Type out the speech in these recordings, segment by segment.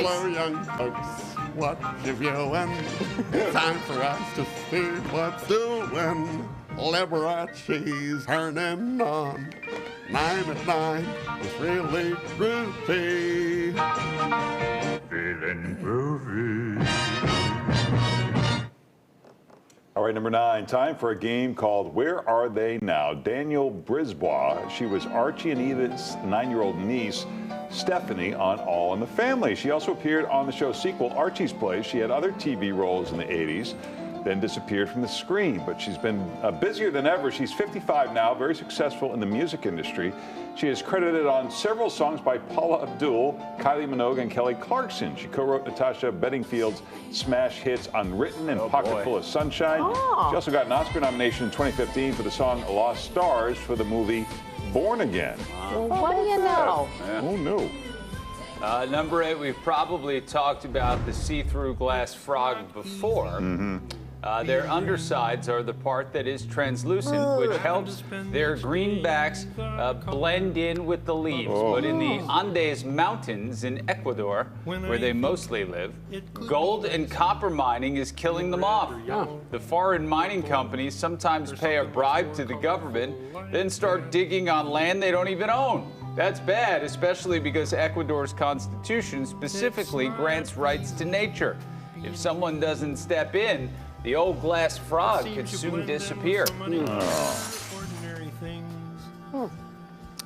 Hello, young folks. What you viewing? It's time for us to see what's doing. Liberace's turning on. 9 at 9 is really groovy. Feeling groovy. All right, number 9, time for a game called Where Are They Now? Daniel Brisba, she was Archie and Edith's 9-year-old niece, Stephanie, on All in the Family. She also appeared on the show sequel, Archie's Place. She had other TV roles in the 80s, then disappeared from the screen, but she's been busier than ever. She's 55 now, very successful in the music industry. She is credited on several songs by Paula Abdul, Kylie Minogue, and Kelly Clarkson. She co-wrote Natasha Bedingfield's smash hits Unwritten and Pocketful of Sunshine. She also got an Oscar nomination in 2015 for the song Lost Stars for the movie Born Again. Well, what do you know? Yeah. Who knew? Number 8, we've probably talked about the see-through glass frog before. Their undersides are the part that is translucent, which helps their greenbacks blend in with the leaves. But in the Andes Mountains in Ecuador, where they mostly live, gold and copper mining is killing them off. The foreign mining companies sometimes pay a bribe to the government, then start digging on land they don't even own. That's bad, especially because Ecuador's constitution specifically grants rights to nature. If someone doesn't step in, the old glass frog could soon disappear. All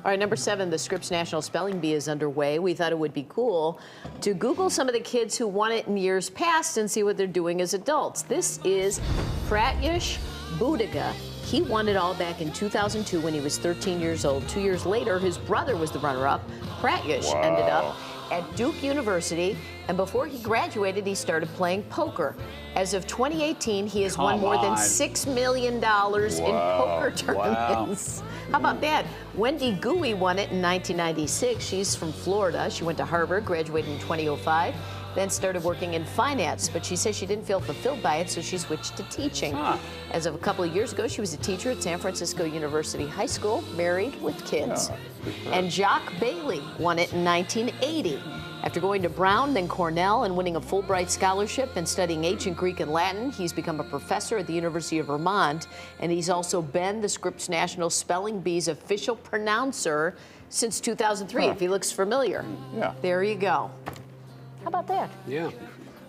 right, number 7, the Scripps National Spelling Bee is underway. We thought it would be cool to Google some of the kids who won it in years past and see what they're doing as adults. This is Pratyush Budiga. He won it all back in 2002 when he was 13 years old. 2 years later, his brother was the runner-up. Pratyush ended up at Duke University, and before he graduated, he started playing poker. As of 2018, he has won more than $6 million in poker tournaments. How about that? Wendy Gooey won it in 1996. She's from Florida. She went to Harvard, graduated in 2005, then started working in finance, but she says she didn't feel fulfilled by it, so she switched to teaching. As of a couple of years ago, she was a teacher at San Francisco University High School, married with kids. And Jacques Bailey won it in 1980. After going to Brown, then Cornell, and winning a Fulbright scholarship and studying ancient Greek and Latin, he's become a professor at the University of Vermont, and he's also been the Scripps National Spelling Bee's official pronouncer since 2003, if he looks familiar. There you go. How about that? Yeah.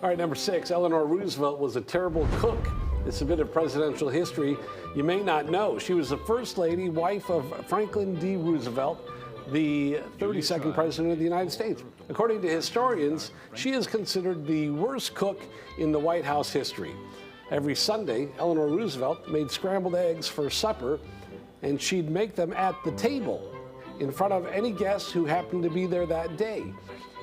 All right, number 6, Eleanor Roosevelt was a terrible cook. It's a bit of presidential history you may not know. She was the first lady, wife of Franklin D. Roosevelt, the 32nd president of the United States. According to historians, she is considered the worst cook in the White House history. Every Sunday, Eleanor Roosevelt made scrambled eggs for supper, and she'd make them at the table in front of any guest who happened to be there that day.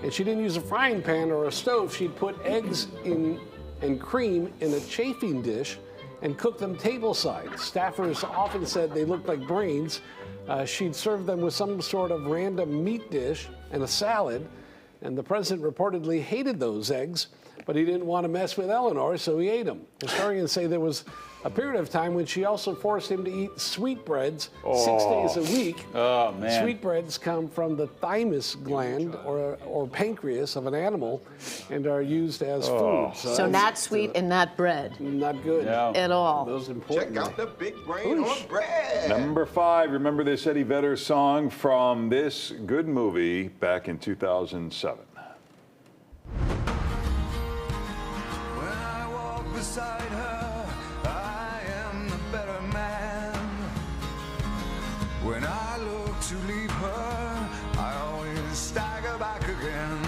And she didn't use a frying pan or a stove. She'd put eggs in and cream in a chafing dish and cook them tableside. Staffers often said they looked like brains. She'd serve them with some sort of random meat dish and a salad. And the president reportedly hated those eggs, but he didn't want to mess with Eleanor, so he ate them. Historians say there was a period of time when she also forced him to eat sweetbreads 6 days a week. Sweetbreads come from the thymus gland or pancreas of an animal and are used as food. So not sweet and not bread. Not good at all. Those important. Check out the big brain on bread. Number 5, remember this Eddie Vedder song from this good movie back in 2007. When I walk beside her, I am the better man. When I look to leave her, I always stagger back again.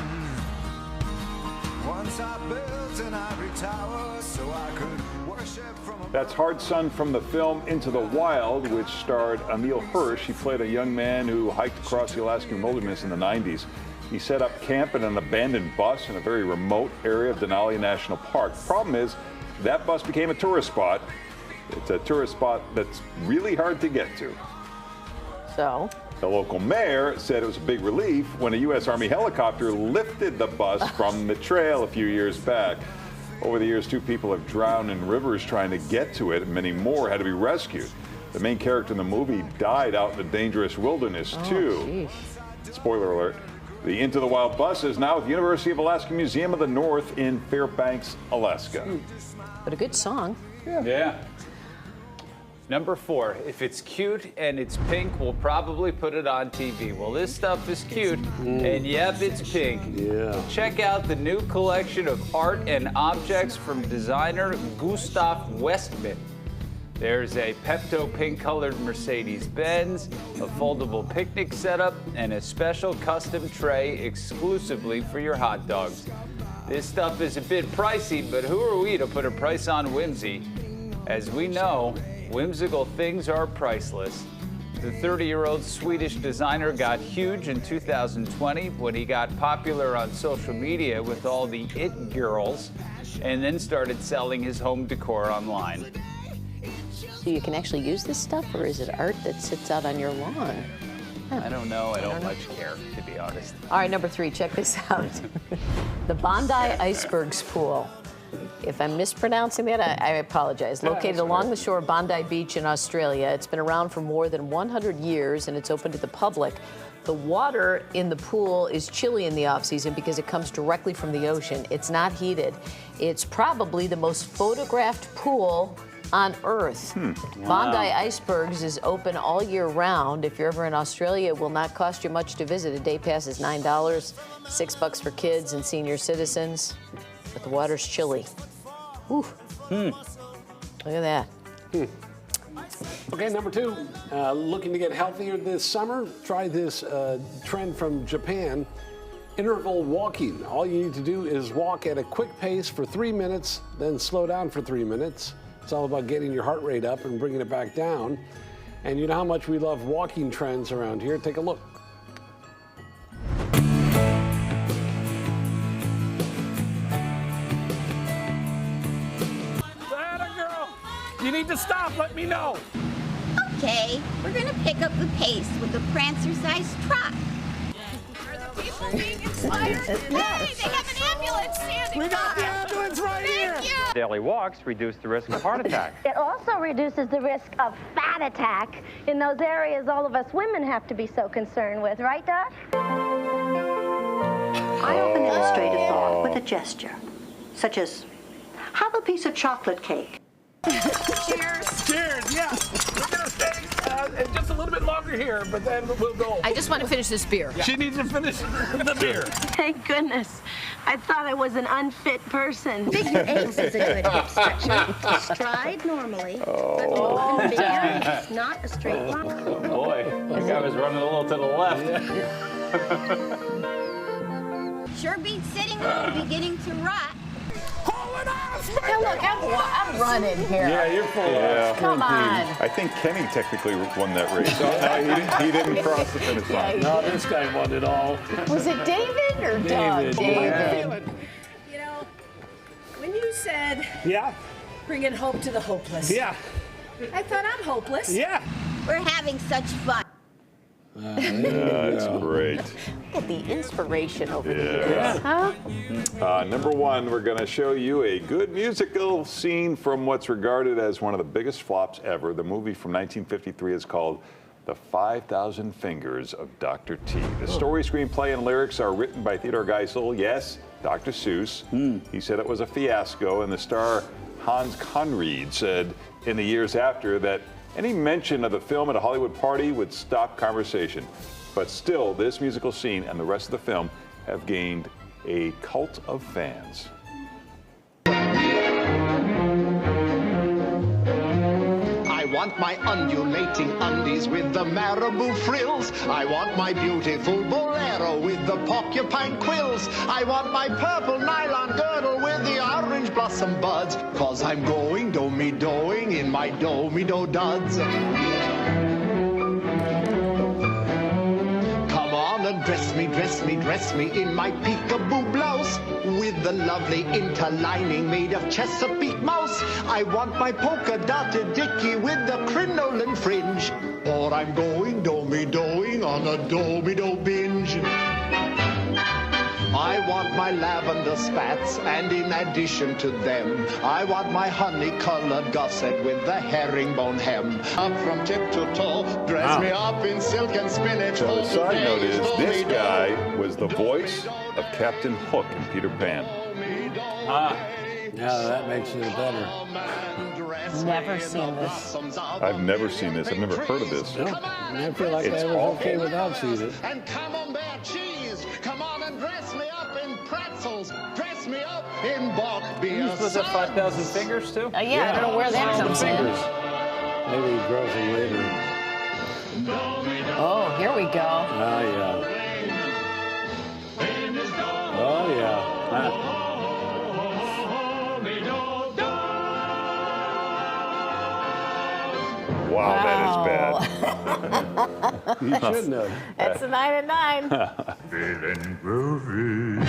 Once I built an ivory tower so I could worship from above. That's Hard Sun from the film Into the Wild, which starred Emil Hirsch. He played a young man who hiked across the Alaskan wilderness in the 90s. He set up camp in an abandoned bus in a very remote area of Denali National Park. The problem is that bus became a tourist spot. It's a tourist spot that's really hard to get to. So? The local mayor said it was a big relief when a U.S. Army helicopter lifted the bus from the trail a few years back. Over the years, 2 people have drowned in rivers trying to get to it, and many more had to be rescued. The main character in the movie died out in the dangerous wilderness, too. Geez. Spoiler alert. The Into the Wild bus is now at the University of Alaska Museum of the North in Fairbanks, Alaska. But a good song. Yeah. Number 4, if it's cute and it's pink, we'll probably put it on TV. Well, this stuff is cute, and yep, it's pink. Yeah. Check out the new collection of art and objects from designer Gustav Westman. There's a Pepto pink-colored Mercedes-Benz, a foldable picnic setup, and a special custom tray exclusively for your hot dogs. This stuff is a bit pricey, but who are we to put a price on whimsy? As we know, whimsical things are priceless. The 30-year-old Swedish designer got huge in 2020 when he got popular on social media with all the it girls, and then started selling his home decor online. So you can actually use this stuff, or is it art that sits out on your lawn? I don't know. I don't much care, to be honest. All right, number 3, check this out. The Bondi Icebergs pool. If I'm mispronouncing that, I apologize. Located along the shore of Bondi Beach in Australia, it's been around for more than 100 years, and it's open to the public. The water in the pool is chilly in the off-season because it comes directly from the ocean. It's not heated. It's probably the most photographed pool on Earth. Bondi Icebergs is open all year round. If you're ever in Australia, it will not cost you much to visit. A day pass is $9, $6 for kids and senior citizens. But the water's chilly. Whew. Look at that. Okay, number 2, looking to get healthier this summer, try this trend from Japan, interval walking. All you need to do is walk at a quick pace for 3 minutes, then slow down for 3 minutes. It's all about getting your heart rate up and bringing it back down. And you know how much we love walking trends around here. Take a look. Girl, you need to stop. Let me know. Okay, we're gonna pick up the pace with a prancer-sized trot. Are the people being inspired? Hey, they have an ambulance standing by. We got the ambulance right here. Thank you. Daily walks reduce the risk of heart attack. It also reduces the risk of fat attack in those areas all of us women have to be so concerned with, right, Doc? I often illustrate a thought with a gesture, such as, have a piece of chocolate cake. Cheers. Cheers, yeah. We're going to stay just a little bit longer here, but then we'll go. I just want to finish this beer. She needs to finish the beer. Thank goodness. I thought I was an unfit person. Figure 8 is a good hip stretcher. Stride normally, but open figure 8 is not a straight line. Oh boy, that guy was running a little to the left. Sure beats sitting home beginning to rot. Now look, I'm running here. Yeah, you're full of Come on. I think Kenny technically won that race. No, he didn't cross the finish line. No, this guy won it all. Was it David or Doug? David. You know, when you said Yeah, bringing hope to the hopeless, yeah, I thought I'm hopeless. yeah. We're having such fun. That's great. Look at the inspiration over the Yeah. years, huh? Number 1, we're going to show you a good musical scene from what's regarded as one of the biggest flops ever. The movie from 1953 is called The 5,000 Fingers of Dr. T. The story, screenplay, and lyrics are written by Theodore Geisel. Yes, Dr. Seuss. He said it was a fiasco, and the star Hans Conried said in the years after that any mention of the film at a Hollywood party would stop conversation. But still, this musical scene and the rest of the film have gained a cult of fans. I want my undulating undies with the marabou frills. I want my beautiful bolero with the porcupine quills. I want my purple nylon girdle with the orange blossom buds. 'Cause I'm going do-me-doing in my do-me-do-duds. Come on and dress me, dress me, dress me in my peekaboo blouse with the lovely interlining made of Chesapeake mouse. I want my polka dotted dickie with the crinoline fringe, or I'm going do-me-doing on a do-me-do binge. I want my lavender spats, and in addition to them, I want my honey-colored gosset with the herringbone hem. Up from tip to toe, dress me up in silk and spinach. So the side note is this guy was the voice of Captain Hook in Peter Pan. Yeah, that makes it better. Never seen this. I've never seen this. I've never heard of this. No, I feel like It's I was awful. okay without seeing it. And camembert cheese. Come on and dress me up in pretzels. Dress me up in bought beer. Was that 5,000 fingers too? Yeah, I don't know where that comes in. Maybe he grows them later. Oh, here we go. Oh, yeah. Oh, yeah. Wow, that is bad. You shouldn't have. That's a 9 and 9. Feeling groovy.